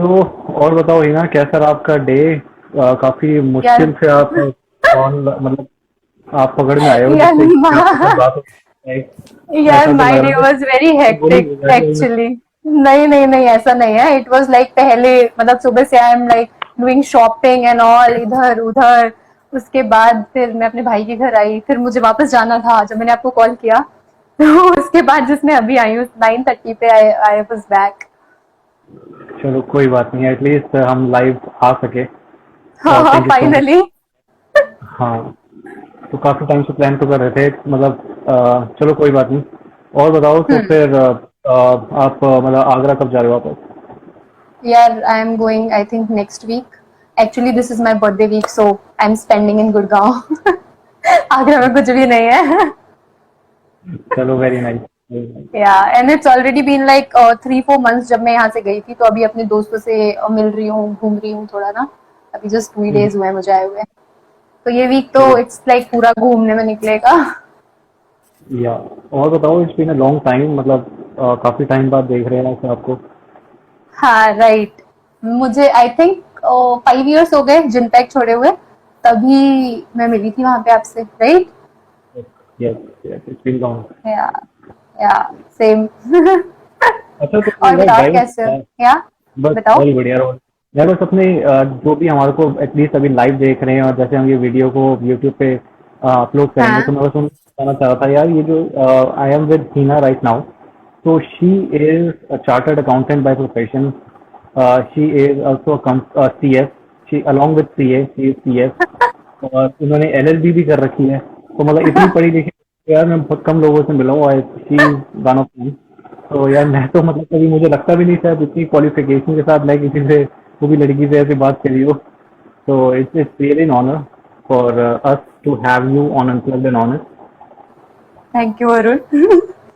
तो और बताओ हिना, कैसा रहा आपका डे? काफी यार मुश्किल से आप कॉल, मतलब आप पकड़ में आए हो यार जिससे कि आपके साथ बात हो पाए। यार ऐसा तो माय लग डे रहा था वाज वेरी कि बोरिंग हेक्टिक हो गया था। एक्चुअली। नहीं नहीं नहीं, ऐसा नहीं है। इट वाज लाइक पहले मतलब सुबह से I am like doing shopping and all, इधर उधर। उसके बाद फिर मैं अपने भाई के घर आई, फिर मुझे वापस जाना था जब मैंने आपको कॉल किया। तो उसके बाद जिसमें अभी आई हूँ 9:30 पे आई आई वाज बैक। चलो कोई बात नहीं, एटलीस्ट हम लाइव आ सके। हाँ हाँ, thank you so much. Finally. हाँ, तो काफी टाइम से प्लान तो कर रहे थे, मतलब चलो कोई बात नहीं। और बताओ तो हम्म। फिर आप मतलब आगरा कब जा रहे हो वापस? यार I am going I think next week. Actually this is my birthday week, so I am spending in Gurgaon. Agra में कुछ भी नहीं है। चलो, very nice. Yeah and it's already been like 3-4 months जब मैं यहाँ से गई थी, तो अभी अपने दोस्तों से मिल रही हूँ, घूम रही हूँ थोड़ा ना। अभी जस्ट 2 days हुए हैं मुझे आए हुए। तो ये वीक चलो, तो इट्स लाइक पूरा घूमने में निकलेगा। या और बताओ, it's been a long time, मतलब काफी टाइम बाद देख रहे हैं ऐसे आपको। हाँ राइट। मुझे आई थिंक 5 years हो गए जिन पैक छोड़े हुए। तभी मैं मिली थी वहां पे आपसे, right. Yes, yes, it's been long. Yeah yeah same. अच्छा, तो और यार बताओ आप कैसे हो? ड्राइविंग, या बस बताओ। बहुत बढ़िया रहो। यार बस अपने जो भी हमारे को एटलीस्ट अभी लाइव देख रहे हैं, और जैसे हम ये वीडियो को यूट्यूब पे अपलोड करेंगे, तो हाँ। मैं बस उनको बताना चाह रहा था यार, ये जो I am with Hina right now. So she is a chartered accountant by profession. She is also a CS. She along with CA, she is CS. और उन्होंने LLB भी कर रखी है। तो मतलब इतनी पढ़ी लिखी, यार मैं बहुत कम लोगों से मिला हूँ। She is one of them. तो यार मैं तो मतलब कभी मुझे लगता भी नहीं था इतनी क्वालिफिकेशन के साथ मैं किसी से, वो भी लड़की से ऐसे बात करी हो। तो it's it's really an honour for us to have you on unplugged and honour. Thank you Arun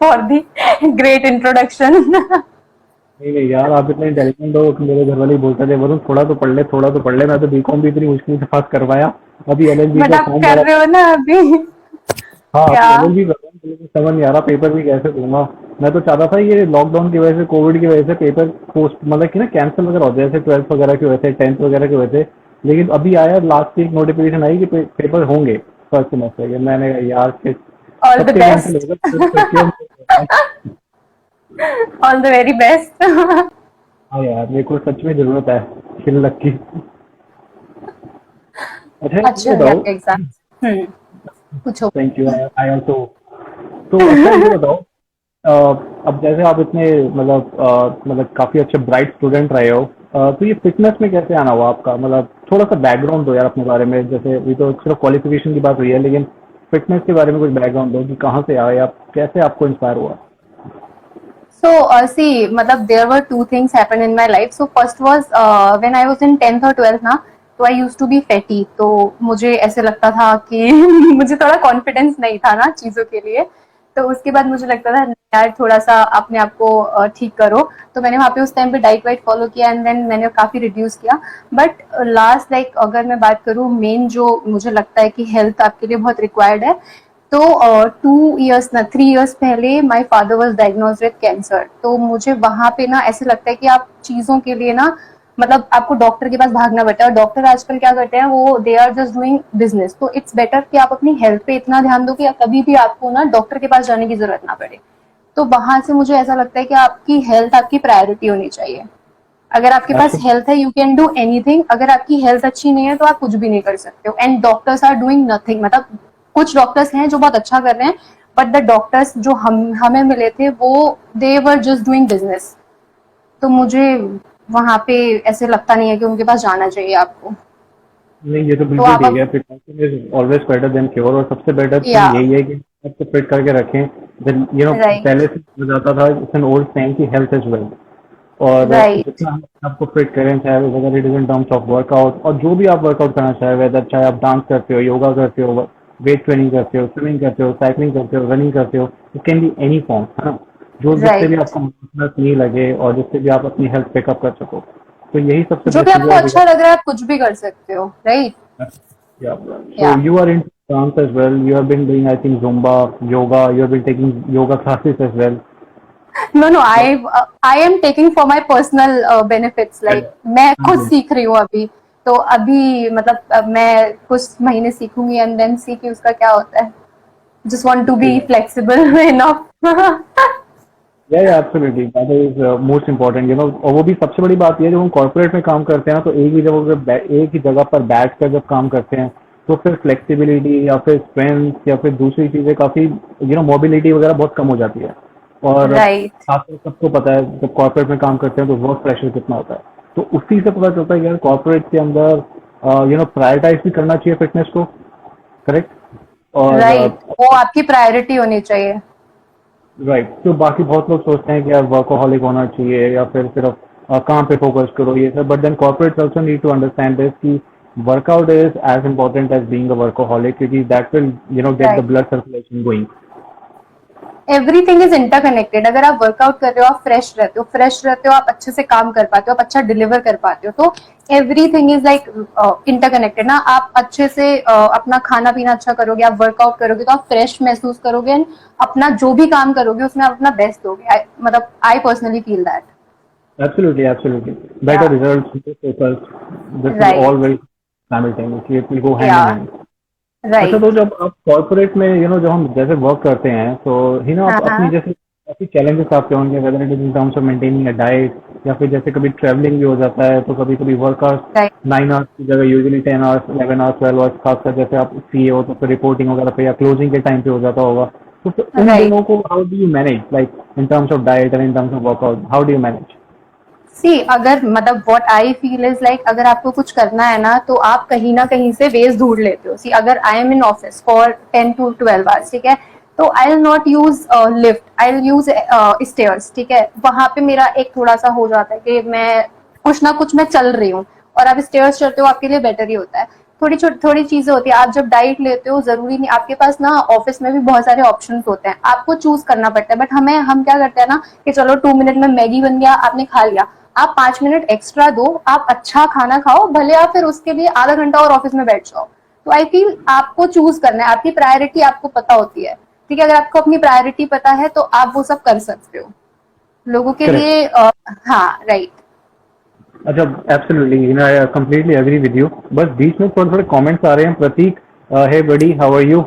for the great introduction. नहीं नहीं यार, आप इतने इंटेलिजेंट हो कि मेरे घर वाले ही बोलते थे, वरुण थोड़ा तो पढ़ ले, थोड़ा तो पढ़ ले। मैं तो बीकॉम भी इतनी मुश्किल से पास कर पाया। अभी एलएलबी बट का आप फॉर्म कर भरा। रहे हो ना अभी। हाँ, क्या? अभी एलएलबी कर रहा हूँ, लेकिन समझ नहीं आ रहा पेपर भी कैसे दूंगा। मैं तो चाहता था ये लॉकडाउन की वजह से, कोविड की वजह से पेपर पोस्ट, मतलब कि ना कैंसिल वगैरह होते, जैसे 12th वगैरह के हुए थे, 10th वगैरह के हुए थे। लेकिन अभी आया लास्ट वीक नोटिफिकेशन आई कि पेपर होंगे फर्स्ट सेमेस्टर के। मैंने कहा यार shit, ऑल द सबके कैंसिल हो बेस्ट। गए, फिर क्यों मेरे को? All the very best. हाँ यार, मेरे को सच में जरूरत है शिल्लक की। अच्छा ये अच्छे होंगे बताओ। आपके एग्जाम्स। पूछो। Thank you, I also. तो अच्छा ये बताओ, अ, अब जैसे आप इतने मतलब मतलब काफी अच्छे ब्राइट स्टूडेंट रहे हो, तो ये फिटनेस में कैसे आना हुआ आपका? मतलब थोड़ा सा बैकग्राउंड दो यार अपने बारे में। जैसे ये तो सिर्फ क्वालिफिकेशन की बात हुई है, लेकिन फिटनेस के बारे में कुछ बैकग्राउंड दो कि कहाँ से आए आप, कैसे आपको इंस्पायर हुआ? So, see, मतलब there were two things happened in my life. So first was when I was in 10th or 12th ना, तो I used to be fatty. तो मुझे ऐसे लगता था कि मुझे थोड़ा कॉन्फिडेंस नहीं था ना चीजों के लिए। तो उसके बाद मुझे लगता था यार थोड़ा सा अपने आप को ठीक करो। तो मैंने वहाँ पे उस टाइम पे डाइट वाइट फॉलो किया एंड देन मैंने काफी रिड्यूस किया। बट लास्ट लाइक अगर मैं बात करूँ मेन जो मुझे लगता है कि हेल्थ आपके लिए बहुत रिक्वायर्ड है। तो 2 years ना 3 years पहले my father was diagnosed with cancer. तो मुझे वहां पे ना ऐसे लगता है कि आप चीजों के लिए ना मतलब आपको डॉक्टर के पास भागना पड़ता है, और डॉक्टर आजकल क्या करते हैं वो they are just doing business. तो इट्स बेटर कि आप अपनी हेल्थ पे इतना ध्यान दो कि कभी भी आपको ना डॉक्टर के पास जाने की जरूरत ना पड़े। तो वहां से मुझे ऐसा लगता है कि आपकी हेल्थ आपकी प्रायोरिटी होनी चाहिए। अगर आपके पास एक्चुअली हेल्थ है यू कैन डू एनीथिंग, अगर आपकी हेल्थ अच्छी नहीं है तो आप कुछ भी नहीं कर सकते हो। And doctors are doing nothing, मतलब कुछ डॉक्टर्स हैं जो बहुत अच्छा कर रहे हैं, बट द डॉक्टर्स जो हम हमें मिले थे वो दे वर जस्ट डूइंग बिजनेस। तो मुझे वहां पे ऐसे लगता नहीं है कि उनके पास जाना चाहिए आपको। नहीं, ये तो तो बिल्कुल आप ठीक अब है। Fitness is always better than cure, और सबसे बेटर या थिंग यही है कि सबको फिट करके रखें। राइट पहले से हो जाता था, इट्स एन ओल्ड सेइंग कि हेल्थ इज वेल्थ। और राइट जितना हम आपको फिट करें, चाहे whether it is in terms of workout, और जो भी आप वर्कआउट करना चाहे, वेदर चाहे आप डांस करते हो, योगा करते हो, वेट ट्रेनिंग करते हो, स्विमिंग करते हो, साइकिलिंग करते हो, रनिंग करते हो, it can be any form, है ना? जो जिससे भी राइट। आपको मोटिवेशन नहीं लगे और जिससे भी आप अपनी हेल्थ पिकअप कर सको। तो यही सबसे जो भी बेस्ट आपको चीज़ है। अच्छा लग रहा है आप कुछ भी कर सकते हो, राइट। Yeah. या So you are into dance as well. You have been doing, I think, Zumba, yoga. You have been taking yoga classes as well. No no, I am taking for my personal benefits, like मैं खुद सीख रही हूँ अभी। तो अभी मतलब मैं कुछ महीने सीखूंगी एंड देन सी कि उसका क्या होता है। Just want to be flexible enough. या absolutely that is most important, you know. और वो भी सबसे बड़ी बात ये है, जब हम कॉर्पोरेट में काम करते हैं ना, तो एक ही जगह पर बैठ कर जब काम करते हैं, तो फिर फ्लेक्सिबिलिटी या फिर स्ट्रेंथ या फिर दूसरी चीजें काफी, यू नो, मोबिलिटी वगैरह बहुत कम हो जाती है। और राइट। खासकर सबको पता है, जब कॉर्पोरेट में काम करते हैं तो वर्क प्रेशर कितना होता है। तो उसी से पता चलता है कि यार कॉर्पोरेट के अंदर, यू नो, प्रायोरिटाइज भी करना चाहिए फिटनेस को, करेक्ट। और राइट, वो आपकी प्रायोरिटी होनी चाहिए। राइट, तो बाकी बहुत लोग सोचते हैं कि यार वर्कोहॉलिक होना चाहिए या फिर सिर्फ काम पे फोकस करो, ये सब। But then corporates also need to understand this कि workout is as important as being a workaholic, क्योंकि that will, you know, get the right, blood circulation going. Everything is interconnected. अगर आप वर्कआउट कर रहे हो, आप फ्रेश रहते हो, आप अच्छे से काम कर पाते हो, आप अच्छा डिलीवर कर पाते हो, तो एवरीथिंग इज लाइक इंटरकनेक्टेड ना। आप अच्छे से अपना खाना पीना अच्छा करोगे, आप वर्कआउट करोगे तो आप फ्रेश महसूस करोगे एंड अपना जो भी काम करोगे उसमें आप अपना बेस्ट दोगे। मतलब I personally feel that. Absolutely, absolutely. या Better results, more focus. This will right. all very simultaneously. It will go hand या in hand. अच्छा, तो राइट। जब आप कॉर्पोरेट में, यू नो, जब हम जैसे वर्क करते हैं, तो यू नो हाँ आप अपनी हाँ। जैसे काफी चैलेंजेस आपके होंगे, whether it is in terms of maintaining a diet, या फिर जैसे कभी ट्रैवलिंग भी हो जाता है, तो कभी कभी वर्क आवर्स राइट। 9 आवर्स की जगह यूजुअली 10 आवर्स, 11 आवर्स, 12 आवर्स, खासकर जैसे आप सीए हो तो फिर रिपोर्टिंग वगैरह पे या क्लोजिंग के टाइम पे हो जाता होगा। तो फिर उन राइट। दिनों को how do you manage, like in terms of diet and in terms of workout, how do you manage? See, अगर मतलब what I feel is like, अगर आपको कुछ करना है ना तो आप कहीं ना कहीं से वेज ढूंढ लेते हो। सी, अगर I am in office for 10 to 12 hours, ठीक है, तो I will not use lift, I will use stairs, ठीक है। वहां पे मेरा एक थोड़ा सा हो जाता है कि मैं कुछ ना कुछ मैं चल रही हूँ, और आप स्टेयर्स चलते हो आपके लिए बेटर ही होता है। थोड़ी चीजें होती है। आप जब डाइट लेते हो, जरूरी नहीं, आपके पास ना ऑफिस में भी बहुत सारे ऑप्शंस होते हैं, आपको चूज करना पड़ता है। बट हम क्या करते हैं ना कि चलो 2 मिनट में मैगी बन गया, आपने खा लिया। आप 5 मिनट एक्स्ट्रा दो, आप अच्छा खाना खाओ, भले आप फिर उसके लिए आधा घंटा और ऑफिस में बैठ जाओ। तो आई फील आपको चूज करना है, आपकी प्रायोरिटी आपको पता होती है, ठीक है। अगर आपको अपनी प्रायोरिटी पता है तो आप वो सब कर सकते हो। लोगों के करेक्ट। लिए हाँ, राइट। अच्छा, absolutely, you know, I completely agree with you. बस बीच में थोड़े थोड़े कमेंट्स आ रहे हैं। Prateek, hey buddy, how are you?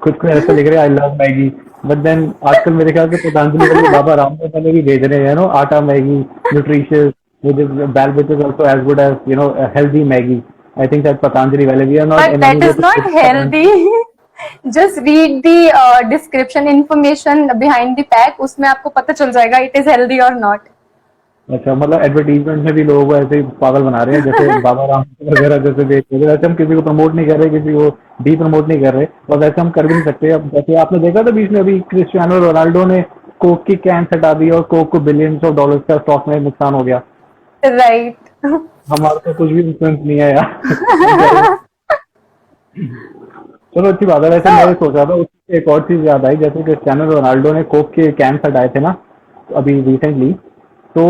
खुद को ऐसा लिख रहे हैं, I love Maggi. But then आजकल मेरे ख्याल से पतंजलि वाले बाबा रामदेव वाले भी भेज रहे हैं, नो, आटा Maggi, nutritious, which is well, which is also as good as, you know, healthy Maggi. I think that Patanjali वाले, we are not but in any that way is too not healthy. Just read the description information behind the pack, उसमें आपको पता चल जाएगा it is healthy और not. अच्छा, मतलब advertisement में भी लोगों को ऐसे ही पागल बना रहे हैं, जैसे बाबा राम वगैरह जैसे बेच रहे हैं। वैसे हम किसी को प्रमोट नहीं कर रहे, किसी को डी प्रमोट नहीं कर रहे, और वैसे हम कर भी नहीं सकते। अब जैसे आपने देखा था बीच में, अभी क्रिस्टियानो रोनाल्डो ने कोक की कैन हटा दी और कोक को बिलियंस ऑफ डॉलर्स का स्टॉक में नुकसान हो गया। राइट। हमारा तो कुछ भी इन्फ्लुएंस नहीं है यार। हम क्या ही। चलो, अच्छी बात है। वैसे सो मैं ये सोच रहा था, उससे एक और चीज याद आई, जैसे क्रिस्टियानो रोनाल्डो ने कोक के कैन हटाए थे ना अभी रिसेंटली। तो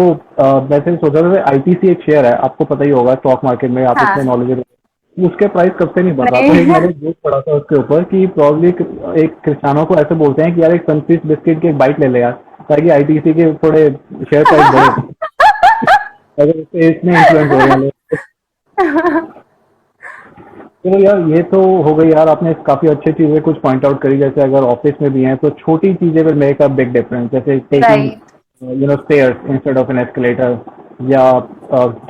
वैसे सोच रहा था, आईटीसी एक शेयर है, आपको पता ही होगा, स्टॉक मार्केट में आप हाँ, इतने नॉलेजेबल। उसके प्राइस कब से नहीं बढ़ रहा, तो एक नहीं। मैंने जोक पढ़ा था उसके ऊपर कि प्रॉब्ली एक क्रिस्टियानो को ऐसे बोलते हैं कि यार एक सनफीस्ट बिस्किट की एक बाइट ले ले यार, ताकि आईटीसी के थोड़े शेयर प्राइस बढ़े। अगर इससे इतने इन्फ्लुएंस हो रहे हैं लोग। चलो यार, ये तो हो गई यार, आपने काफी अच्छी चीजें कुछ पॉइंट आउट करी, जैसे अगर ऑफिस में भी हैं तो छोटी चीजें will make a big difference, जैसे taking, right. You know, stairs instead of an escalator. या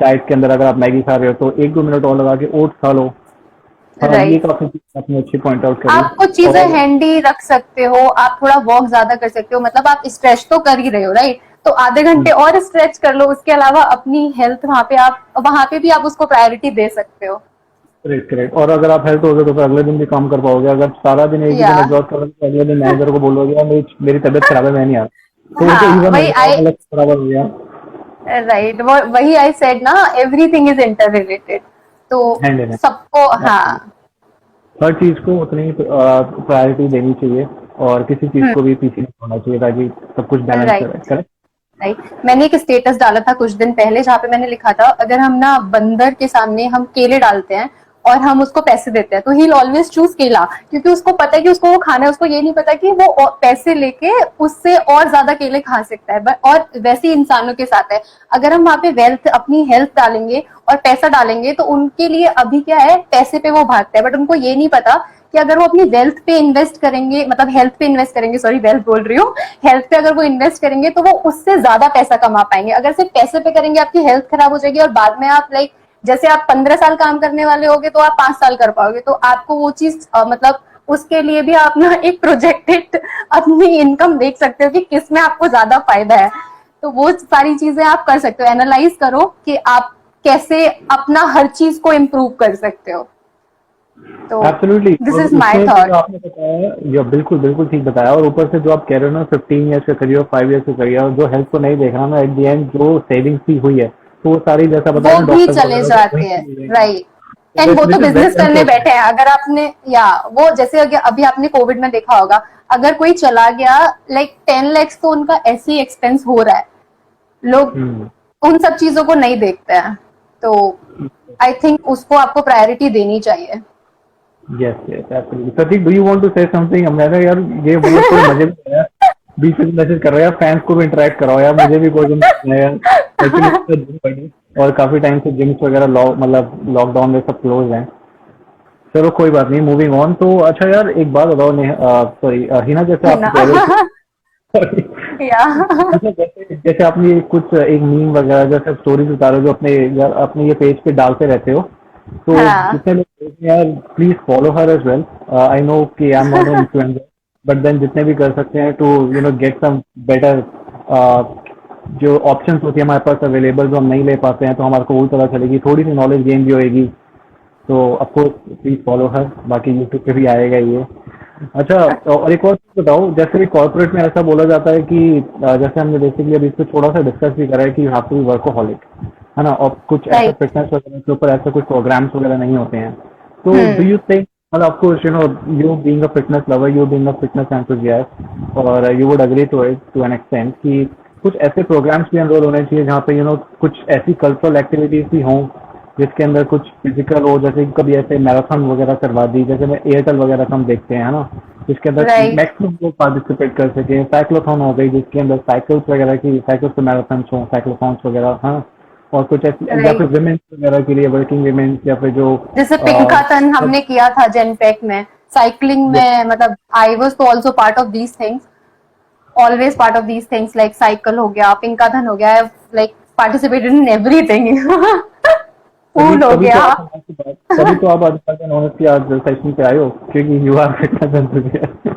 डाइट के अंदर अगर आप मैगी खा रहे हो तो 1-2 मिनट और लगा के ओट्स खा लो। हाँ, ये राइट, काफी चीज़ आपने अच्छी पॉइंट आउट करी। आप कुछ चीजें और हैंडी रख सकते हो, आप थोड़ा वॉक ज्यादा कर सकते हो, मतलब आप स्ट्रेच तो कर ही रहे हो, राइट। तो आधे घंटे और स्ट्रेच कर लो, उसके अलावा अपनी हेल्थ वहां पे भी आप उसको प्रायोरिटी दे सकते हो। Correct, correct. और अगर आप हेल्थ हो गए तो फिर अगले दिन भी काम कर पाओगे। अगर सारा दिन एक ही या दिन एग्जॉस्ट करोगे तो अगले दिन मैनेजर को बोलोगे यार मेरी मेरी तबीयत खराब है, मैं नहीं आ रहा, तो उनको हाँ, इवन हो वही जाएगा, आई मतलब बराबर हो गया। राइट, वही आई सेड ना, एवरीथिंग इज इंटर रिलेटेड। तो हैंड इन सबको, हैंड, हाँ। हर चीज को उतनी प्रायोरिटी देनी चाहिए, और किसी चीज को भी पीछे नहीं होना चाहिए, ताकि सब कुछ बैलेंस करे। राइट। करेक्ट। राइट, मैंने एक स्टेटस डाला था कुछ दिन पहले जहाँ पे मैंने लिखा था, अगर हम ना बंदर के सामने हम केले डालते हैं और हम उसको पैसे देते हैं, तो ही ऑलवेज चूज केला, क्योंकि उसको पता है कि उसको वो खाना है, उसको ये नहीं पता कि वो पैसे लेके उससे और ज्यादा केले खा सकता है। और वैसे ही इंसानों के साथ है, अगर हम वहां पे वेल्थ, अपनी हेल्थ डालेंगे और पैसा डालेंगे, तो उनके लिए अभी क्या है, पैसे पे वो भागता है, बट उनको ये नहीं पता कि अगर वो अपनी वेल्थ पे इन्वेस्ट करेंगे, मतलब हेल्थ पे इन्वेस्ट करेंगे, सॉरी वेल्थ बोल रही हूँ, हेल्थ पे अगर वो इन्वेस्ट करेंगे तो वो उससे ज्यादा पैसा कमा पाएंगे। अगर सिर्फ पैसे पे करेंगे, आपकी हेल्थ खराब हो जाएगी, और बाद में आप लाइक, जैसे आप 15 साल काम करने वाले होगे तो आप 5 साल कर पाओगे, तो आपको वो चीज मतलब उसके लिए भी आप ना एक प्रोजेक्टेड अपनी इनकम देख सकते हो कि किस में आपको ज्यादा फायदा है। तो वो सारी चीजें आप कर सकते हो, एनालाइज करो कि आप कैसे अपना हर चीज को इम्प्रूव कर सकते हो। तो एब्सोल्युटली। दिस और इज माई उसमें जो थॉट। आपने बताया, ये बिल्कुल बिल्कुल ठीक बताया। और ऊपर से जो आप कह रहे हो ना, 15 ईयर्स का करियर, 5 ईयर्स का करियर, और जो हेल्थ को नहीं देख रहा ना, एट द एंड जो सेविंग्स भी हुई है, तो वो सारी, जैसा बताया वो ना, भी डॉक्टर्स चले वगैरह को वहीं जाते से हैं, मिल जाएंगी। राइट। एंड वो तो विच इज बिजनेस वेरी करने अनफॉर्चुनेट। बैठे हैं, अगर आपने, या वो जैसे अभी आपने कोविड में देखा होगा, अगर कोई चला गया, लाइक 10 lakhs तो उनका ऐसे ही एक्सपेंस हो रहा है, लोग हम्म। उन सब चीजों को नहीं देखते हैं। तो आई थिंक उसको आपको प्रायोरिटी देनी चाहिए। Yes yes absolutely. Prateek, do you want to say something? मैंने यार, ये मतलब थोड़े मजे में आया, बीच में मैसेज कर रहा है यार, फैंस को भी इंटरेक्ट कराओ यार, मुझे भी कोई है यार। एक्चुअली जिम पड़ी, और काफी टाइम से जिम्स वगैरह मतलब लॉकडाउन में सब क्लोज हैं। चलो कोई बात नहीं, मूविंग ऑन। तो अच्छा यार, एक बात बताओ, सॉरी हिना, जैसे है आप ना। कह रहे थे या अच्छा, जैसे जैसे आपने कुछ एक मीम वगैरह जैसे स्टोरीज उतारो जो अपने ये पेज पे डालते रहते हो, तो हाँ। जितने लोग देख रहे हैं यार, please follow her as well. I know कि I am not an influencer, but then जितने भी कर सकते हैं टू गेट सम बेटर, जो ऑप्शंस होती है हमारे पास अवेलेबल, जो हम नहीं ले पाते हैं, तो हमारे को वो पता चलेगी, थोड़ी सी नॉलेज गेन भी होएगी। तो ऑफकोर्स प्लीज फॉलो हर, बाकी यूट्यूब पे भी आएगा ये। अच्छा, और एक और चीज बताओ, जैसे भी कॉर्पोरेट में ऐसा बोला जाता है कि जैसे हमने बेसिकली अभी इसको थोड़ा सा डिस्कस भी करा है कि you have to be workaholic, है ना, और कुछ ऐसा राइट। फिटनेस वगैरह के ऊपर ऐसा कुछ प्रोग्राम्स वगैरह नहीं होते हैं। तो डू हम्म। यू थिंक, मतलब of course you being a fitness lover, you being a fitness enthusiast, और you would agree to it to an extent कि कुछ ऐसे प्रोग्राम्स भी एनरोल होने चाहिए जहाँ पे कुछ ऐसी कल्चरल एक्टिविटीज भी हों जिसके अंदर कुछ फिजिकल हो, जैसे कि कभी ऐसे मैराथन वगैरह करवा दी, जैसे मैं एयरटेल वगैरह का हम देखते हैं, है ना, जिसके अंदर राइट। मैक्सिमम लोग पार्टिसिपेट कर सके। साइक्लोथॉन हो गई, जिसके अंदर साइकिल्स वगैरह की, साइकिल्स के मैराथन हो, साइक्लोथॉन्स वगैरह, हाँ। और कुछ ऐसी, या राइट। फिर विमेन्स वगैरह के लिए, वर्किंग विमेन्स, या फिर जो जैसे अ, पिंकाथन हमने किया था जेनपेक में, साइकिलिंग ये में, मतलब आई वाज तो also part of these things, always part of these things, like cycle हो गया, पिंकाथन हो गया, लाइक पार्टिसिपेटेड इन एवरीथिंग। तभी फूड हो तभी तो गया। आप हमारे से बात, तभी तो आप आज ऑनेस्टली आज सेशन पे आए हो, क्योंकि you are fitness enthusiast.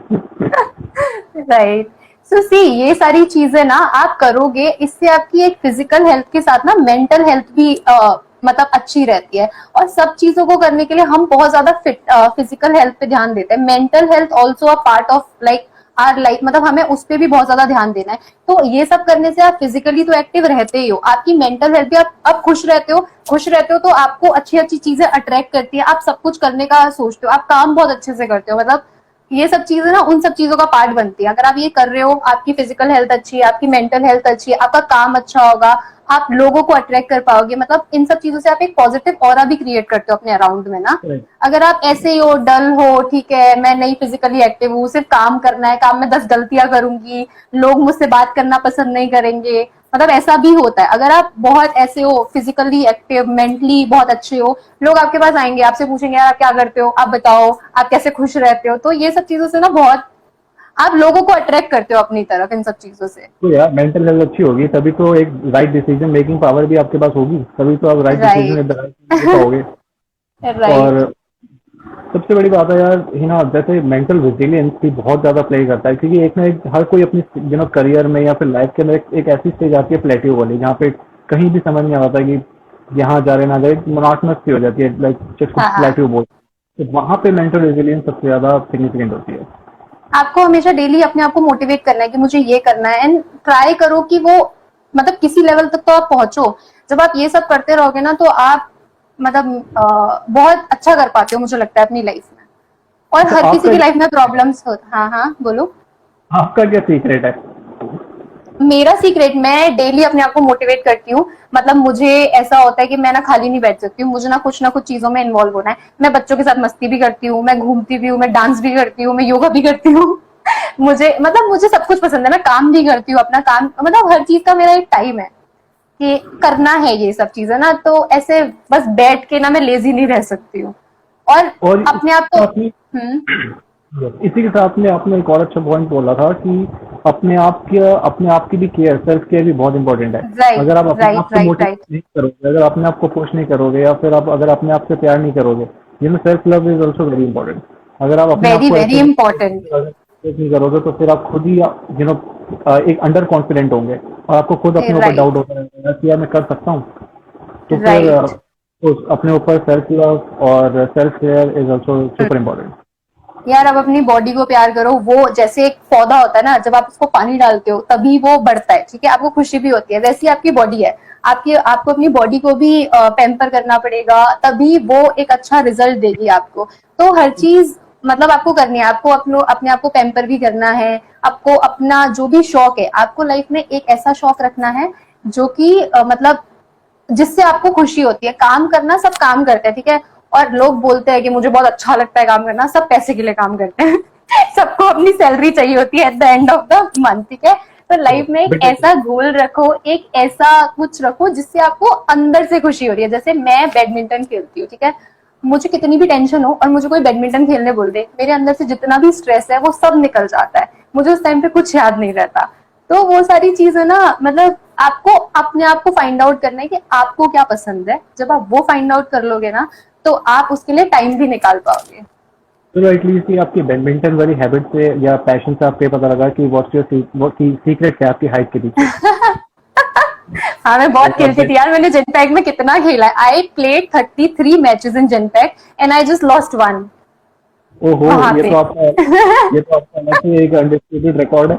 Right. So see, ये सारी चीजें ना आप करोगे, इससे आपकी एक फिजिकल हेल्थ के साथ ना मेंटल हेल्थ भी मतलब अच्छी रहती है। और सब चीजों को करने के लिए हम बहुत ज्यादा फिजिकल हेल्थ पे ध्यान देते हैं, mental health also a part of like our life, मतलब हमें उस पर भी बहुत ज्यादा ध्यान देना है। तो ये सब करने से आप फिजिकली तो एक्टिव रहते ही हो, आपकी मेंटल हेल्थ भी, आप खुश रहते हो, खुश रहते हो तो आपको अच्छी अच्छी चीजें अट्रैक्ट करती है, आप सब कुछ करने का सोचते हो, आप काम बहुत अच्छे से करते हो, मतलब ये सब चीजें ना उन सब चीजों का पार्ट बनती है। अगर आप ये कर रहे हो, आपकी फिजिकल हेल्थ अच्छी है, आपकी मेंटल हेल्थ अच्छी है, आपका काम अच्छा होगा, आप लोगों को अट्रैक्ट कर पाओगे, मतलब इन सब चीजों से आप एक पॉजिटिव ऑरा भी क्रिएट करते हो अपने अराउंड में ना। अगर आप ऐसे ही हो, डल हो, ठीक है मैं नहीं फिजिकली एक्टिव हूँ, सिर्फ काम करना है, काम में 10 गलतियां करूंगी, लोग मुझसे बात करना पसंद नहीं करेंगे, मतलब ऐसा भी होता है। अगर आप बहुत ऐसे हो, फिजिकली एक्टिव, मेंटली बहुत अच्छे हो, लोग आपके पास आएंगे, आपसे पूछेंगे यार आप क्या करते हो, आप बताओ आप कैसे खुश रहते हो, तो ये सब चीजों से ना बहुत आप लोगों को अट्रैक्ट करते हो अपनी तरफ इन सब चीजों से। तो यार, मेंटल हेल्थ अच्छी होगी तभी तो एक राइट डिसीजन मेकिंग पावर भी आपके पास होगी, तभी तो आप right decision right. At the right time ले पाओगे। राइट। और सबसे बड़ी बात है यार, जैसे मेंटल रेजिलियंस भी बहुत ज्यादा प्ले करता है, क्योंकि एक ना एक हर कोई अपनी करियर में या फिर लाइफ के अंदर एक ऐसी स्टेज आती है प्लेट्यू वाली, जहाँ पे कहीं भी समझ नहीं आता कि यहाँ जा रहे ना जा रहे, मोनोटोनस सी हो जाती है, लाइक जिसको हाँ हाँ। प्लेट्यू बोलते हैं। तो वहाँ पे मेंटल रेजिलियंस सबसे ज्यादा सिग्निफिकेंट होती है। आपको हमेशा डेली अपने आप को मोटिवेट करना है कि मुझे ये करना है, एंड ट्राई करो कि वो मतलब किसी लेवल तक तो आप पहुंचो। जब आप ये सब करते रहोगे ना तो आप मतलब बहुत अच्छा कर पाते हो मुझे लगता है अपनी लाइफ में। और अच्छा, हर किसी आपका की लाइफ में प्रॉब्लम्स हो, हाँ हाँ बोलो। आपका क्या सीक्रेट है? मेरा सीक्रेट, मैं डेली अपने आप को मोटिवेट करती हूँ। मतलब मुझे ऐसा होता है कि मैं ना खाली नहीं बैठ सकती हूँ, मुझे ना कुछ चीजों में इन्वॉल्व होना है। मैं बच्चों के साथ मस्ती भी करती हूँ, मैं घूमती भी हूँ, मैं डांस भी करती हूँ, मैं योगा भी करती हूँ। मुझे सब कुछ पसंद है, मैं काम भी करती हूँ अपना काम, मतलब हर चीज का मेरा एक टाइम है कि करना है ये सब चीजें ना, तो ऐसे बस बैठ के ना मैं लेजी नहीं रह सकती हूँ। और और अपने आप को आपने हम्म, इसी के साथ में आपने एक और अच्छा पॉइंट बोला था कि अपने आप की भी केयर, सेल्फ केयर भी बहुत इंपॉर्टेंट है। राइट अगर आप अपने आप राइट को राइट मोटिवेट राइट। नहीं करोगे, अगर अपने आप को पुश नहीं करोगे, या फिर आप अगर अपने आप से प्यार नहीं करोगे, self love is also very important. अगर आप अपने आप वेरी को वेरी ऐसे इंपॉर्टेंट। appreciate नहीं करोगे तो फिर आप खुद ही एक अंडर कॉन्फिडेंट होंगे, और आपको खुद अपने ऊपर डाउट राइट होता रहेगा कि यार मैं कर सकता हूँ। तो फिर राइट। उस अपने ऊपर सेल्फ लव और self care is also super important. यार अब अपनी बॉडी को प्यार करो, वो जैसे एक पौधा होता है ना, जब आप उसको पानी डालते हो तभी वो बढ़ता है, ठीक है, आपको खुशी भी होती है, वैसी आपकी बॉडी है। आपको अपनी बॉडी को भी पैम्पर करना पड़ेगा, तभी वो एक अच्छा रिजल्ट देगी आपको। तो हर चीज मतलब आपको करनी है, आपको अपने आप को पैम्पर भी करना है। आपको अपना जो भी शौक है, आपको लाइफ में एक ऐसा शौक रखना है जो कि मतलब जिससे आपको खुशी होती है। काम करना, सब काम करते हैं, ठीक है, और लोग बोलते हैं कि मुझे बहुत अच्छा लगता है काम करना, सब पैसे के लिए काम करते हैं। सबको अपनी सैलरी चाहिए होती है at the end of the month, ठीक है। तो लाइफ में एक बट ऐसा गोल रखो, एक ऐसा कुछ रखो जिससे आपको अंदर से खुशी हो रही है। जैसे मैं बैडमिंटन खेलती हूँ, ठीक है, मुझे कितनी भी टेंशन हो और मुझे कोई बैडमिंटन खेलने बोल दे, मेरे अंदर से जितना भी स्ट्रेस है वो सब निकल जाता है, मुझे उस टाइम पे कुछ याद नहीं रहता। तो वो सारी चीजें ना, मतलब आपको अपने आप को फाइंड आउट करना है कि आपको क्या पसंद है। जब आप वो फाइंड आउट कर लोगे ना, तो आप उसके लिए टाइम भी निकाल पाओगे। चलो एटलीस्ट ये आपकी बैडमिंटन वाली हैबिट से या पैशन से आपको ये पता लगा कि व्हाट्स योर सीक्रेट क्या है आपकी हाइट के पीछे। हाँ, मैं बहुत और खेलती थी यार, मैंने जनपैक में कितना खेला है। आई प्लेड 33 मैचेस इन जनपैक and I just lost one ओहो, वहां ये पे। तो आपका ये तो आपका अलग से एक अनडिस्प्यूटेड रिकॉर्ड है।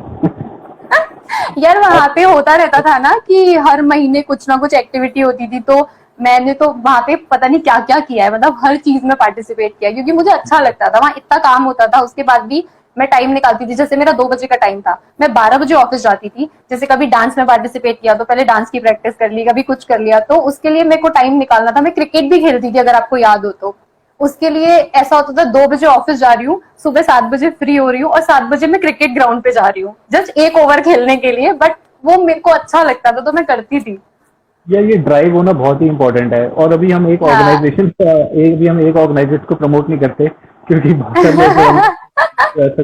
यार वहां आप पे होता रहता था ना कि हर महीने कुछ ना कुछ एक्टिविटी होती थी, तो मैंने तो वहां पे पता नहीं क्या क्या किया है, मतलब हर चीज में पार्टिसिपेट किया क्योंकि मुझे अच्छा लगता था। वहां इतना काम होता था, उसके बाद भी मैं टाइम निकालती थी। जैसे मेरा 2 बजे का टाइम था, मैं 12 बजे ऑफिस जाती थी। जैसे कभी डांस में पार्टिसिपेट किया तो पहले डांस की प्रैक्टिस कर ली, कभी कुछ कर लिया, तो उसके लिए मेरे को टाइम निकालना था। मैं क्रिकेट भी खेलती थी, अगर आपको याद हो तो। उसके लिए ऐसा होता था, 2 बजे ऑफिस जा रही हूँ, सुबह 7 बजे फ्री हो रही हूँ और 7 बजे मैं क्रिकेट ग्राउंड पे जा रही हूँ जस्ट एक ओवर खेलने के लिए, बट वो मेरे को अच्छा लगता था तो मैं करती थी। ये ड्राइव होना बहुत ही इंपॉर्टेंट है। और हाँ। अभी हम एक ऑर्गेनाइजेशन को प्रमोट नहीं करते, क्योंकि बहुत सारी ऐसे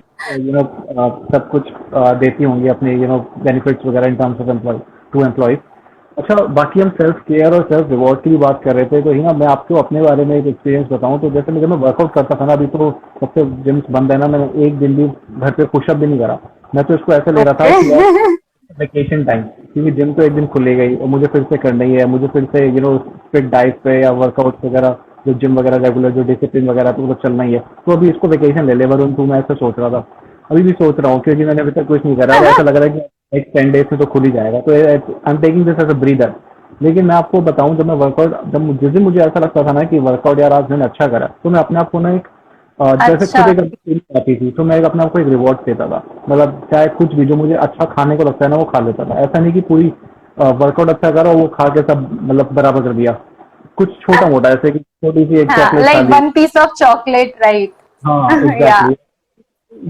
सब कुछ देती होंगी अपने बेनिफिट्स वगैरह in terms of employ to employees. अच्छा, बाकी हम सेल्फ केयर और सेल्फ रिवॉर्ड की भी बात कर रहे थे, तो ही ना मैं आपको अपने बारे में एक एक्सपीरियंस बताऊं। तो जैसे जब मैं वर्कआउट करता था ना, अभी तो सबसे जिम्स बंद है ना, मैंने एक दिन भी घर पे पुशअप भी नहीं करा। मैं तो इसको ऐसे ले रहा था ओके। कि यार वेकेशन टाइम, क्योंकि जिम तो एक दिन खुले गई और मुझे फिर से करना ही है, मुझे फिर से स्ट्रिक्ट डाइट पे या वर्कआउट वगैरह, जो जिम वगैरह रेगुलर जो डिसिप्लिन वगैरह तो वो तो चलना ही है। तो अभी इसको वेकेशन ले ले वरुण तू, मैं ऐसा सोच रहा था। अभी भी सोच रहा हूँ, क्योंकि मैंने अभी तक कुछ नहीं करा और ऐसा लग रहा है कि एक 10 डेज में तो खुल ही जाएगा। तो I am taking this as a breather. लेकिन मैं आपको बताऊं, जिस दिन मुझे ऐसा लगता था ना कि वर्कआउट यार आज मैंने अच्छा करा, तो मैं अपने आप को ना एक जैसे अच्छा। खुद एक फीलिंग आती थी, तो मैं अपने आप को एक रिवॉर्ड देता था। मतलब चाहे कुछ भी जो मुझे अच्छा खाने को लगता है ना, वो खा लेता था। ऐसा नहीं कि पूरी वर्कआउट अच्छा करा और वो खा के सब मतलब बराबर कर दिया। कुछ छोटा मोटा, ऐसे कि छोटी सी एक हाँ, चॉकलेट खा लाइक ली। 1 पीस ऑफ चॉकलेट, राइट। हाँ या। एग्जैक्टली।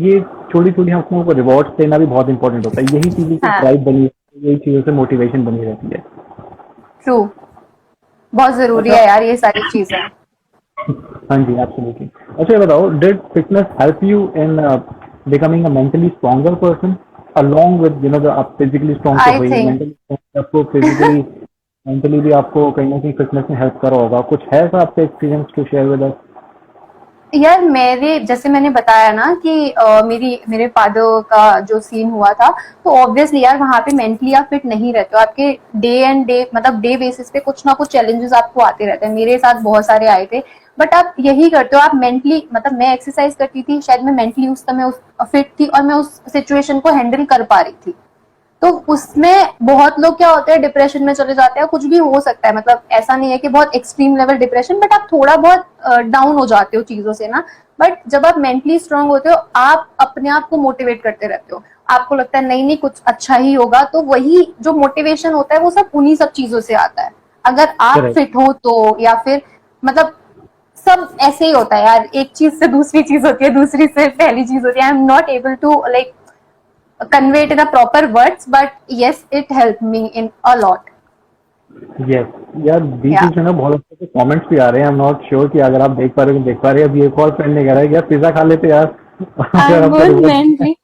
ये छोटी छोटी हम अपने को रिवॉर्ड देना भी बहुत इंपॉर्टेंट होता है। यही चीजें से हाँ, ड्राइव बनी रहती है, यही चीजों से मोटिवेशन बनी रहती है। ट्रू। बहुत जरूरी अच्छा। है यार ये सारी चीजें। हाँ जी, एब्सोल्युटली। अच्छा, ये बताओ, did fitness help you in becoming a mentally stronger person, along with जो आप फिजिकली स्ट्रॉन्ग तो आई हुई, थिंक मेंटली आपको फिजिकली मेंटली भी आपको कहीं ना कहीं फिटनेस ने हेल्प करा होगा। कुछ है ऐसा आपका experience to share with us? यार, मेरे जैसे मैंने बताया ना कि मेरे फादर का जो सीन हुआ था, तो ऑब्वियसली यार वहां पे मेंटली आप फिट नहीं रहते हो। आपके डे एंड डे मतलब डे बेसिस पे कुछ ना कुछ चैलेंजेस आपको आते रहते हैं। मेरे साथ बहुत सारे आए थे, बट आप यही करते हो, आप मेंटली मतलब मैं एक्सरसाइज करती थी, शायद मैं मेंटली उस समय उस फिट थी और मैं उस सिचुएशन को हैंडल कर पा रही थी। तो उसमें बहुत लोग क्या होते हैं, डिप्रेशन में चले जाते हैं। कुछ भी हो सकता है, मतलब ऐसा नहीं है कि बहुत एक्सट्रीम लेवल डिप्रेशन, बट आप थोड़ा बहुत डाउन हो जाते हो चीजों से ना। बट जब आप मेंटली स्ट्रांग होते हो, आप अपने आप को मोटिवेट करते रहते हो। आपको लगता है नहीं नहीं कुछ अच्छा ही होगा, तो वही जो मोटिवेशन होता है वो सब उन्हीं सब चीजों से आता है। अगर आप करेक्ट। फिट हो तो, या फिर मतलब सब ऐसे ही होता है यार, एक चीज से दूसरी चीज होती है, दूसरी से पहली चीज होती है। I am not able to like convey it in a proper words, but yes, it helped me in a lot. Yes. यार बीच Yeah. बीच में ना बहुत अच्छे कमेंट्स भी आ रहे हैं, आई एम नॉट श्योर कि अगर आप देख पा रहे हो तो देख पा रहे हैं। अभी एक और फ्रेंड ने कह रहा है कि यार पिज्जा खा लेते यार अगर I'm आपका good रिवॉर्ड mentally.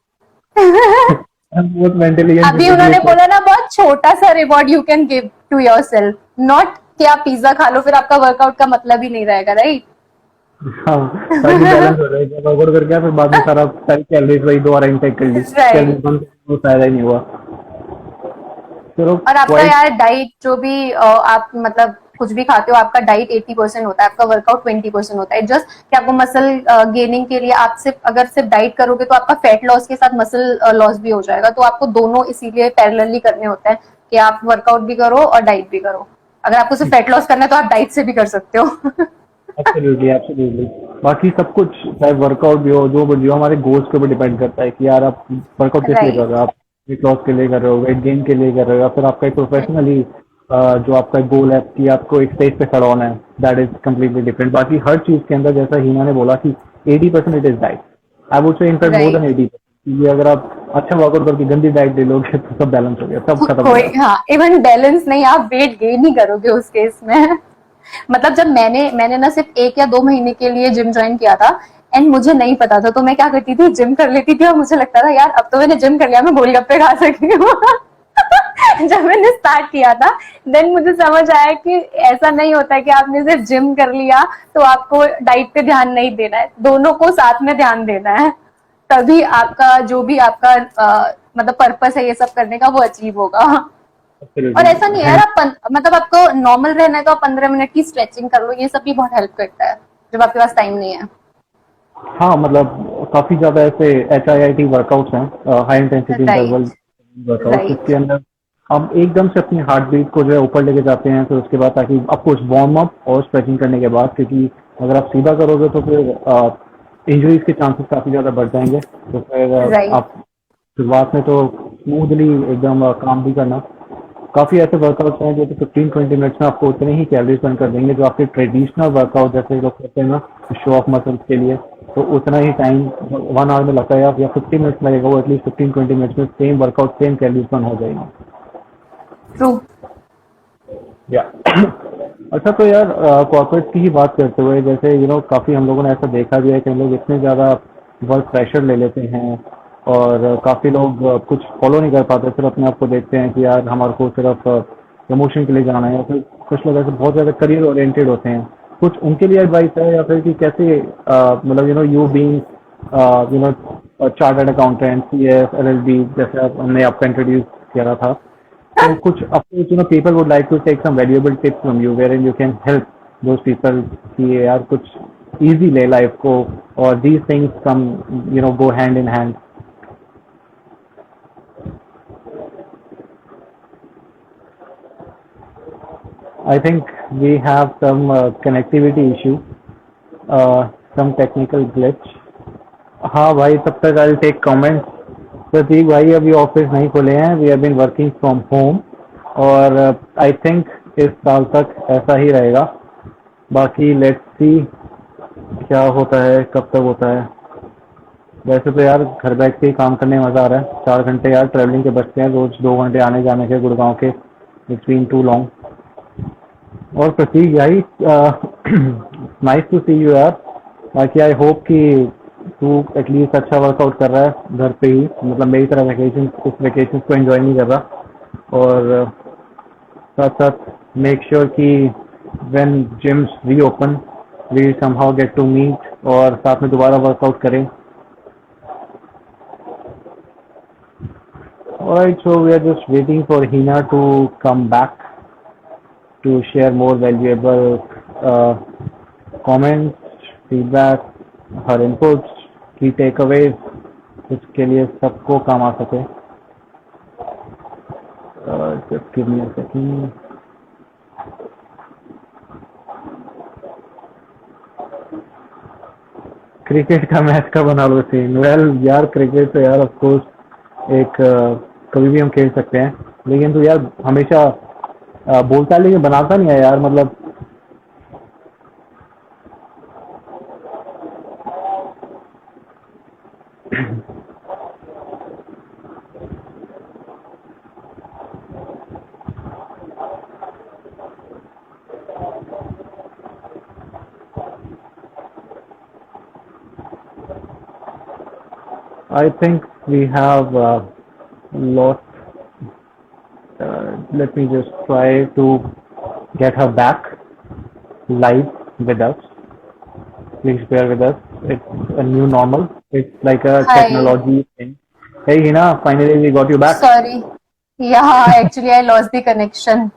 बहुत मेंटली एंड अभी फिजिकली उन्होंने बोला ना, बहुत छोटा सा reward you can give to your self, not कि आप पिज्जा खा लो फिर आपका वर्कआउट का मतलब ही नहीं रहेगा, राइट? हाँ, ताकि बैलेंस हो जाए। जब वर्कआउट करके आया, फिर बाद में सारी कैलोरीज वही दोबारा इंटेक कर ली, कैलोरीज राइट। कम वो फायदा ही नहीं हुआ। चलो और आपका क्वाइट। यार डाइट जो भी आप मतलब कुछ भी खाते हो, आपका डाइट 80% होता है, आपका वर्कआउट 20% होता है। जस्ट कि आपको मसल गेनिंग के लिए आप सिर्फ अगर सिर्फ डाइट करोगे तो आपका फैट लॉस के साथ मसल लॉस भी हो जाएगा। तो आपको दोनों इसीलिए पैरेलली करने होते हैं कि आप वर्कआउट भी करो और डाइट भी करो। अगर आपको सिर्फ फैट लॉस करना है तो आप डाइट से भी कर सकते हो। Absolutely, absolutely. बाकी सब कुछ, चाहे वर्कआउट भी हो, जो भी हो, हमारे गोल्स के ऊपर डिपेंड करता है कि यार आप वर्कआउट किस लिए कर रहे राइट। हो। आप वेट लॉस के लिए कर रहे हो, वेट गेन के लिए कर रहे हो, या फिर आपका एक प्रोफेशनली जो आपका गोल है कि आपको एक स्टेज पे खड़ा होना है, दैट इज कम्प्लीटली डिफरेंट। बाकी हर चीज के अंदर जैसा हीना ने बोला कि 80% it is diet, I would say in fact more than right. 80%। ये अगर आप अच्छा वर्कआउट करके गंदी डाइट ले लोगे तो सब बैलेंस हो गया, सब तो खत्म हो कोई, गया। हाँ, इवन बैलेंस नहीं, आप वेट गेन ही करोगे उस केस में। मतलब जब मैंने ना सिर्फ 1 या 2 महीने के लिए जिम ज्वाइन किया था, एंड मुझे नहीं पता था, तो मैं क्या करती थी, जिम कर लेती थी और मुझे लगता था यार अब तो मैंने जिम कर लिया, मैं गोलगप्पे खा सकती हूँ। जब मैंने स्टार्ट किया था, देन मुझे समझ आया कि ऐसा नहीं होता है कि आपने सिर्फ जिम कर लिया तो आपको डाइट पे ध्यान नहीं देना है, दोनों को साथ में ध्यान देना है। तभी आपका जो भी आपका मतलब पर्पस है ये सब करने का, वो अचीव होगा। और एब्सोल्युटली। ऐसा नहीं है यार, आप मतलब आपको नॉर्मल रहना है तो आप 15 मिनट की स्ट्रेचिंग कर लो, ये सब भी बहुत हेल्प करता है जब आपके पास टाइम नहीं है। हाँ, मतलब काफ़ी ज़्यादा ऐसे HIIT वर्कआउट्स हैं, high intensity interval right. Workout, जिसके राइट। अंदर हम एकदम से अपनी हार्ट बीट को जो है ऊपर लेके जाते हैं। फिर उसके बाद ताकि ऑफकोर्स वार्म अप और स्ट्रेचिंग करने के बाद, क्योंकि अगर आप सीधा करोगे तो फिर इंजरीज के चांसेस काफ़ी ज़्यादा बढ़ जाएंगे। तो फिर राइट। आप शुरुआत में तो स्मूथली एकदम काम भी करना। काफ़ी ऐसे वर्कआउट्स हैं जो कि 15-20 मिनट्स में आपको उतने ही कैलोरीज बर्न कर देंगे जो आपके ट्रेडिशनल वर्कआउट जैसे लोग करते हैं ना, शो ऑफ मसल्स के लिए। तो उतना ही टाइम 1 आवर में लगता है या 50 मिनट्स लगेगा, वो एटलीस्ट 15-20 मिनट्स में same workout same calories burn हो जाएगी। ट्रू। या अच्छा, तो यार कॉर्पोरेट की ही बात करते हुए, जैसे काफ़ी हम लोगों ने ऐसा देखा भी है कि हम लोग इतने ज़्यादा वर्क प्रेशर ले लेते हैं और काफ़ी लोग कुछ फॉलो नहीं कर पाते, सिर्फ अपने आप को देखते हैं कि यार हमारे को सिर्फ प्रमोशन के लिए जाना है, या फिर कुछ लोग ऐसे बहुत ज़्यादा करियर ओरिएंटेड होते हैं। कुछ उनके लिए एडवाइस है, या फिर कि कैसे मतलब you being chartered accountant, CS, LLB, जैसे हमने आपका इंट्रोड्यूस किया था। So, कुछ अपने people would like to take some valuable tips from you wherein you can help those people कि यार कुछ easy ले लाइफ को, और these things come go hand in hand. I think we have some connectivity issue, some technical glitch. हाँ भाई, तब तक I'll take comments. प्रतीक भाई अभी ऑफिस नहीं खुले हैं, we have been working from home, और आई थिंक इस साल तक ऐसा ही रहेगा। बाकी लेट्स सी क्या होता है, कब तक होता है। वैसे तो यार घर बैठ के ही काम करने में मज़ा आ रहा है। 4 घंटे यार ट्रैवलिंग के बचते हैं, रोज 2 घंटे आने जाने के गुड़गांव के, इट्स बीन टू लॉन्ग। और प्रतीक भाई नाइस टू सी यू यार। बाकी आई होप कि तू एटलीस्ट अच्छा वर्कआउट कर रहा है घर पे ही, मतलब मेरी तरह वेकेशन, इस वेकेशन को एंजॉय नहीं कर रहा। और साथ साथ मेक श्योर कि when gyms reopen we somehow get to meet और साथ में दोबारा वर्कआउट करें। Alright, so we are just waiting for Hina to come back to share more valuable uh, comments, feedback, her inputs, key takeaways, जिसके लिए सबको काम आ सके। Just give me a second. Cricket का मैच का बना लो सीन। वेल यार, cricket तो यार ऑफ कोर्स एक कभी भी हम खेल सकते हैं, लेकिन तू यार हमेशा बोलता है लेकिन बनाता नहीं है यार, मतलब I think we have lost. Let me just try to get her back live with us. Please bear with us. It's a new normal. It's like a Hi. technology thing. Hey Hina, finally we got you back. Sorry. Yeah, actually I lost the connection.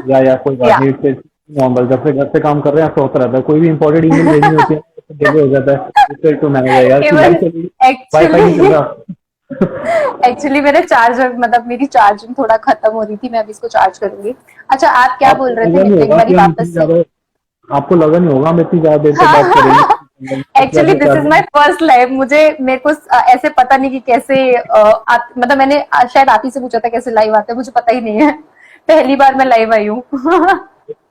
या कोई बात Yeah. नहीं, it's normal. जब से घर से काम कर रहे हैं ऐसा होता रहता है, कोई भी इंपॉर्टेंट ईमेल भेजनी होती है तो डिले हो जाता है। इससे तो मैनेज है यार कि लाइट Even चली, वाईफाई नहीं चल actually रहा। एक्चुअली मेरे चार्जर मतलब मेरी चार्जिंग थोड़ा खत्म हो रही थी, मैं अभी इसको चार्ज करूंगी। अच्छा, आप क्या आपको बोल रहे थे? लगा नहीं एक होगा बारी कि हम इतनी वापस से। ज्यादा, आपको लगा नहीं होगा हम इतनी ज्यादा देर से बात करेंगे। Actually this is my first live. मुझे मेरे को ऐसे पता नहीं कि कैसे मतलब मैंने शायद आप ही से पूछा था कैसे लाइव आते हैं, मुझे पता ही नहीं है। पहली बार मैं लाइव आई हूँ।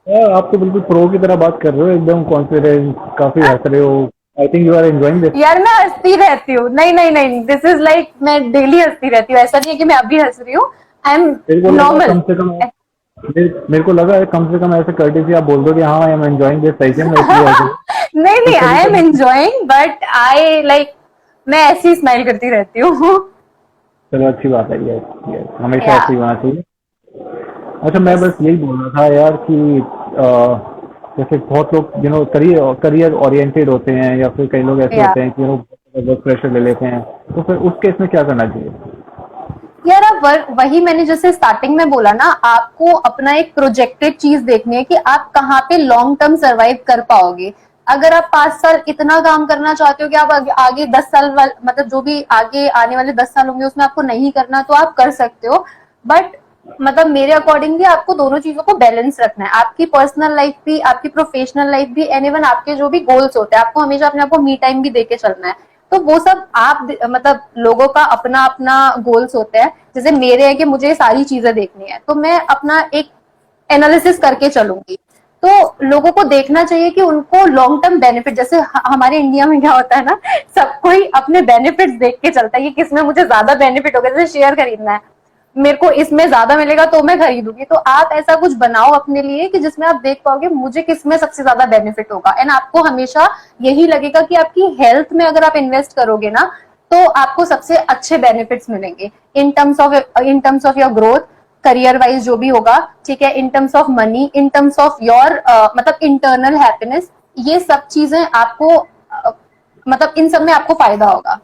आप तो बिल्कुल प्रो की तरह बात कर रहे हो, एकदम कॉन्फिडेंस, काफी हंस रहे हो। I think you are enjoying this. यार मैं हंसती रहती हूँ। नहीं नहीं नहीं, दिस इज लाइक मैं डेली हंसती रहती हूँ। ऐसा नहीं है कि मैं अभी हंस रही हूँ। आई एम मेरे को लगा नॉर्मल। कम से कम, मेरे को लगा कम से कम ऐसे कर्टेसी आप बोल दो कि हाँ I am enjoying this session, मैं इसलिए हंस रही हूँ। नहीं तो नहीं, कभी आई एम कभी एंजॉइंग बट आई लाइक मैं ऐसी स्माइल करती रहती हूँ। चलो अच्छी बात है, यस यस, हमेशा या ऐसे ही होना चाहिए। अच्छा मैं यस बस यही बोल रहा था यार कि जैसे बहुत लोग करियर करियर ओरिएंटेड होते हैं, या फिर कई लोग ऐसे या होते हैं कि वर्क प्रेशर ले लेते हैं, तो फिर उस केस में क्या करना चाहिए? यार अब वही मैंने जैसे स्टार्टिंग में बोला ना, आपको अपना एक प्रोजेक्टेड चीज देखनी है कि आप कहाँ पे लॉन्ग टर्म सरवाइव कर पाओगे। अगर आप 5 साल इतना काम करना चाहते हो कि आप आगे 10 साल मतलब जो भी आगे आने वाले 10 साल होंगे उसमें आपको नहीं करना, तो आप कर सकते हो। बट मतलब मेरे अकॉर्डिंगली आपको दोनों चीजों को बैलेंस रखना है। आपकी पर्सनल लाइफ भी, आपकी प्रोफेशनल लाइफ भी, एंड इवन आपके जो भी गोल्स होते हैं, आपको हमेशा अपने आप को मी टाइम भी देके चलना है। तो वो सब आप मतलब लोगों का अपना अपना गोल्स होते हैं। जैसे मेरे है कि मुझे सारी चीजें देखनी है, तो मैं अपना एक एनालिसिस करके चलूंगी। तो लोगों को देखना चाहिए कि उनको लॉन्ग टर्म बेनिफिट, जैसे हमारे इंडिया में क्या होता है ना, सब कोई अपने बेनिफिट्स देख के चलता है कि किसमें मुझे ज्यादा बेनिफिट होगा। जैसे शेयर खरीदना है, मेरे को इसमें ज्यादा मिलेगा तो मैं खरीदूंगी। तो आप ऐसा कुछ बनाओ अपने लिए कि जिसमें आप देख पाओगे मुझे किसमें सबसे ज्यादा बेनिफिट होगा। एंड आपको हमेशा यही लगेगा कि आपकी हेल्थ में अगर आप इन्वेस्ट करोगे ना, तो आपको सबसे अच्छे बेनिफिट्स मिलेंगे इन terms of your growth, career wise जो भी होगा, ठीक है, इन terms of money, in terms of your मतलब इंटरनल हैप्पीनेस। ये सब चीजें आपको मतलब इन सब में आपको फायदा होगा।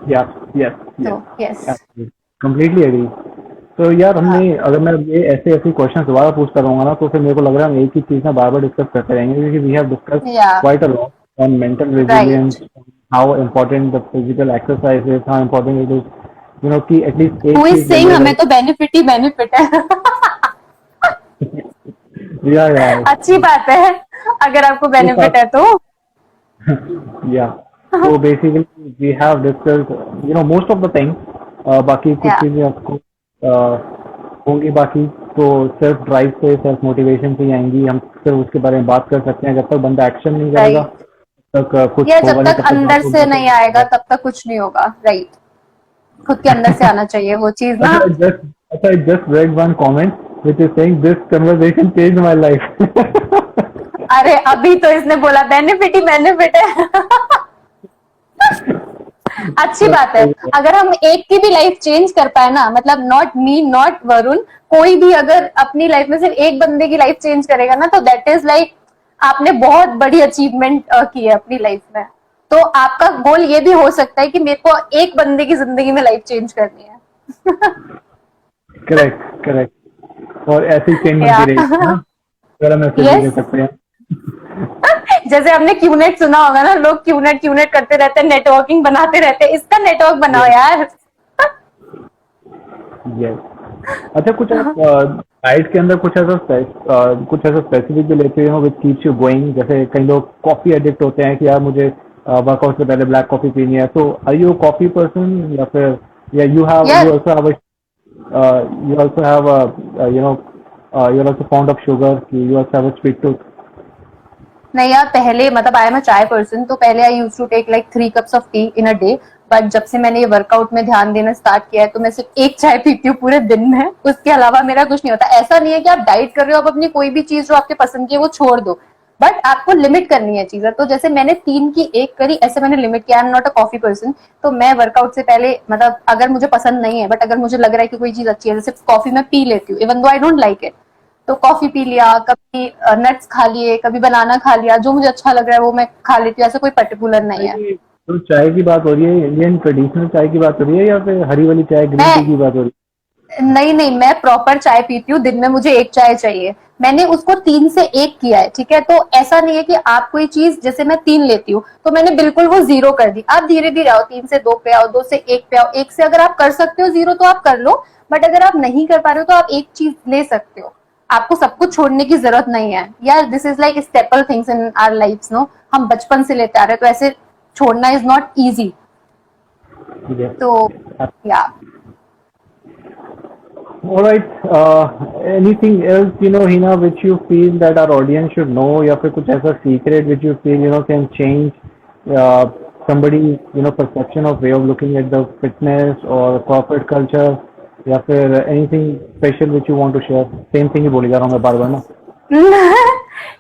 यस यस तो यस। Yes, completely agree. तो यार हमने, हाँ। अगर मैं ये ऐसे ऐसे क्वेश्चन दोबारा पूछता रहूंगा ना, तो फिर मेरे को लग रहा है हम एक ही चीज ना बार बार डिस्कस करते रहेंगे, क्योंकि वी हैव डिस्कस या quite a lot on mental right. Resilience, how important the physical exercise is, how important it is, कि एटलीस्ट हु एक इज चीज मिल सेइंग जाए हमें लाइक। तो बेनिफिट ही बेनिफिट है। या अच्छी बात है, अगर आपको वो बेनिफिट काफी, है तो। या तो basically we have discussed most of the thing. बाकी कुछ या चीजें आपको होंगी बाकी, तो सेल्फ ड्राइव से, सेल्फ मोटिवेशन से ही आएंगी। हम सिर्फ उसके बारे में बात कर सकते हैं, जब तक बंदा एक्शन नहीं करेगा राइट। तब तक कुछ या जब होगा नहीं, तक तब तक अंदर बातों से बातों नहीं में आएगा होगा। तब तक कुछ नहीं होगा। राइट। खुद के अंदर से आना चाहिए वो चीज ना। अच्छा I just read one comment which is saying this conversation changed my life. अरे अभी तो इसने बोला बेनिफिट ही बेनिफिट है। अच्छी बात है। अगर हम एक की भी लाइफ चेंज कर पाए ना, मतलब नॉट मी नॉट वरुण, कोई भी अगर अपनी लाइफ में सिर्फ एक बंदे की लाइफ चेंज करेगा ना, तो दैट इज लाइक आपने बहुत बड़ी अचीवमेंट की है अपनी लाइफ में। तो आपका गोल ये भी हो सकता है कि मेरे को एक बंदे की जिंदगी में लाइफ चेंज करनी है। करेक्ट करेक्ट, और ऐसी ही चेन बनती या रहेगी ना, अगर हम ऐसे भी यस। कह सकते हैं। जैसे हमने क्यूनेट सुना होगा ना, लोग क्यूनेट क्यूनेट करते रहते हैं, नेटवर्किंग बनाते रहते हैं। इसका नेटवर्क बनाओ यार। यस। अच्छा कुछ आप डाइट के अंदर कुछ ऐसा स्पेसिफिक भी लेते हो विच कीप्स यू गोइंग? जैसे कई लोग कॉफी एडिक्ट होते हैं कि यार मुझे वर्कआउट से पहले ब्लैक कॉफी पीनी है, तो आर यू कॉफी पर्सन या फिर Yeah, Yeah. you also have a you also have a you're also fond of sugar. You also have a sweet tooth. नहीं यार, पहले मतलब आई एम अ चाय पर्सन, तो पहले I use to take like 3 cups of tea in a day. But जब से मैंने ये वर्कआउट में ध्यान देना स्टार्ट किया है, तो मैं सिर्फ एक चाय पीती हूँ पूरे दिन में, उसके अलावा मेरा कुछ नहीं होता। ऐसा नहीं है कि आप डाइट कर रहे हो, आप अपनी कोई भी चीज जो आपके पसंद की है वो छोड़ दो, बट आपको लिमिट करनी है चीजें। तो जैसे मैंने 3 की 1 करी, ऐसे मैंने लिमिट किया। आई am not a coffee person, तो मैं वर्कआउट से पहले मतलब अगर मुझे पसंद नहीं है, बट अगर मुझे लग रहा है कि कोई चीज अच्छी है, जैसे कॉफी मैं पी लेती हूँ even though I don't like it, तो कॉफी पी लिया, कभी नट्स खा लिए, कभी बनाना खा लिया, जो मुझे अच्छा लग रहा है वो मैं खा लेती हूँ, ऐसा कोई पर्टिकुलर नहीं है। नहीं, तो चाय की बात हो रही है, इंडियन ट्रेडिशनल चाय की बात हो रही है या फिर हरी वाली चाय ग्रीन मैं टी की बात हो रही नहीं नहीं, मैं प्रॉपर चाय पीती हूँ, दिन में मुझे एक चाय चाहिए। मैंने उसको 3 से 1 किया है, ठीक है? तो ऐसा नहीं है कि आप कोई चीज, जैसे मैं 3 लेती हूँ तो मैंने बिल्कुल वो 0 कर दी। आप धीरे धीरे आओ, 3 से 2 पे आओ, 2 से 1 पे आओ। 1 से अगर आप कर सकते हो 0 तो आप कर लो, बट अगर आप नहीं कर पा रहे हो तो आप एक चीज ले सकते हो। आपको सब कुछ छोड़ने की जरूरत नहीं है यार। This is like staple things in our life, no, हम बचपन से लेते आ रहे हैं, तो ऐसे छोड़ना इज नॉट इजी। है? Yes. तो या All right. Anything else, Hina, which you feel that our audience should know, या फिर कुछ ऐसा secret which you feel, can change uh, somebody, perception of way of looking at the fitness or corporate culture, या फिर anything special which you want to share? Same thing ही बोली जा रहा हूँ मैं बार बार ना.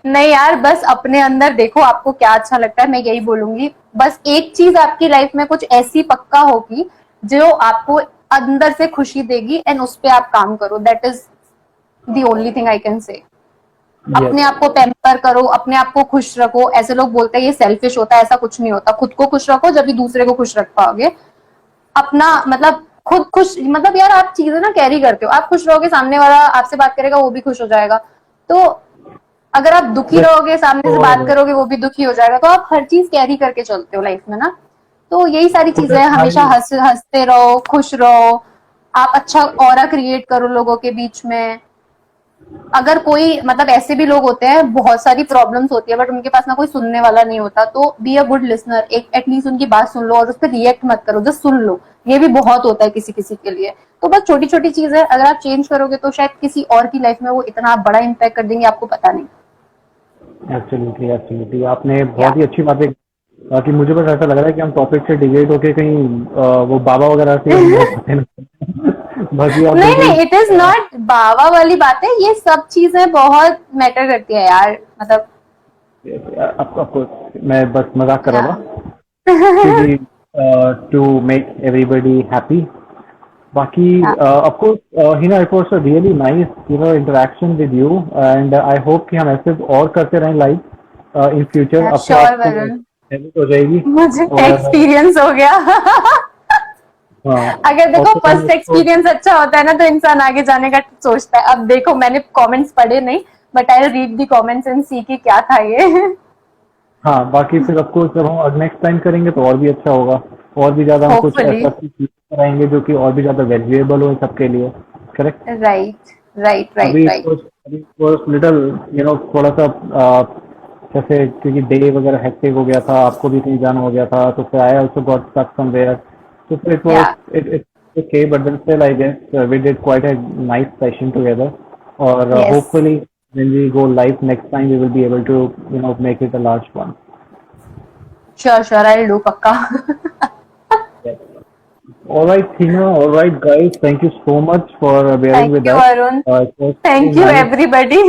नहीं यार, बस अपने अंदर देखो आपको क्या अच्छा लगता है, मैं यही बोलूंगी। बस एक चीज आपकी लाइफ में कुछ ऐसी पक्का होगी जो आपको अंदर से खुशी देगी, एंड उस पे आप काम करो। That is the only thing I can say. Yes. अपने आप को पैम्पर करो, अपने आप को खुश रखो। ऐसे लोग बोलते हैं ये सेल्फिश होता है, ऐसा कुछ नहीं होता। खुद को खुश रखो, जब भी दूसरे को खुश रख पाओगे। अपना मतलब खुद खुश, मतलब यार आप चीजें ना कैरी करते हो, आप खुश रहोगे, सामने वाला आपसे बात करेगा, वो भी खुश हो जाएगा। तो अगर आप दुखी Just रहोगे, सामने से बात for करोगे, वो भी दुखी हो जाएगा। तो आप हर चीज कैरी करके चलते हो लाइफ में ना। तो यही सारी put चीजें a हैं, हमेशा smile. हंसते रहो, खुश रहो। आप अच्छा ऑरा क्रिएट करो लोगों के बीच में। अगर कोई मतलब ऐसे भी लोग होते हैं, बहुत सारी प्रॉब्लम्स होती है बट उनके पास ना कोई सुनने वाला नहीं होता, तो बी अ गुड लिसनर। एक एटलीस्ट उनकी बात सुन लो और उस पर रिएक्ट मत करो, जस्ट सुन लो। ये भी बहुत होता है किसी किसी के लिए। तो बस छोटी छोटी चीजें अगर आप चेंज करोगे तो शायद किसी और की लाइफ में वो इतना बड़ा इम्पैक्ट कर देंगे, आपको पता नहीं। एब्सोल्युटली, एब्सोल्युटली, आपने या बहुत ही अच्छी बातें कि मुझे बस ऐसा लग रहा है कि हम टॉपिक से डिवेट होके कहीं वो बाबा वगैरह से बातें ना करें। बाकी आप नहीं बिल्कुल नहीं, इट इज नॉट बाबा वाली बात है। ये सब चीजें बहुत मैटर करती है यार, मतलब। आपको मैं बस मजाक कर या रहा था क्योंकि टू मेक एवरीबडी हैप्पी. बाकी of course Hina, it was a really nice interaction with you, and I hope कि हम ऐसे और करते रहें लाइव इन फ्यूचर. अब तो श्योर आपको वरुण, हैबिट हो जाएगी. मुझे और एक्सपीरियंस हो गया। हाँ, अगर और देखो तो फर्स्ट एक्सपीरियंस अच्छा होता है ना, तो इंसान आगे जाने का सोचता है। अब देखो मैंने कमेंट्स पढ़े नहीं, but I read the comments and see कि क्या था ये। हाँ, बाकी फिर ऑफकोर्स जब हम नेक्स्ट टाइम करेंगे तो और भी अच्छा होगा. और भी ज़्यादा हम कुछ होपफुली। ऐसा चीज़ कराएंगे जो कि और भी ज़्यादा वैल्यूएबल हो सबके लिए. करेक्ट. राइट राइट राइट अभी राइट। लिटिल थोड़ा सा जैसे क्योंकि डे वगैरह हेक्टिक हो गया था, आपको भी कहीं जाना हो गया था, तो फिर I also got stuck somewhere. So it was या it's okay, but then still I guess we did quite a nice session together. Or yes, hopefully when we go live next time, we will be able to make it a large one. Sure sure, I will do पक्का। Yes. All right, Tina. All right, guys. Thank you so much for bearing thank with you us. Arun, It was thank very you nice. Everybody.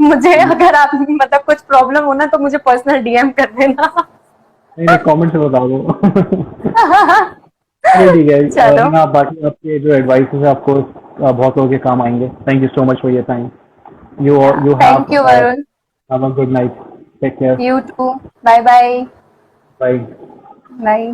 मुझे अगर आप मतलब कुछ problem हो ना, तो मुझे पर्सनल डीएम कर देना। नहीं नहीं, कमेंट से बता दो. चलिए ठीक है. चलो, हिना, बाकी आपके जो एडवाइसेस है आपको बहुत लोगों के काम आएंगे. Thank you so much for your time. You thank you Arun. have a good night. Take care. You too, bye bye. Bye. Bye.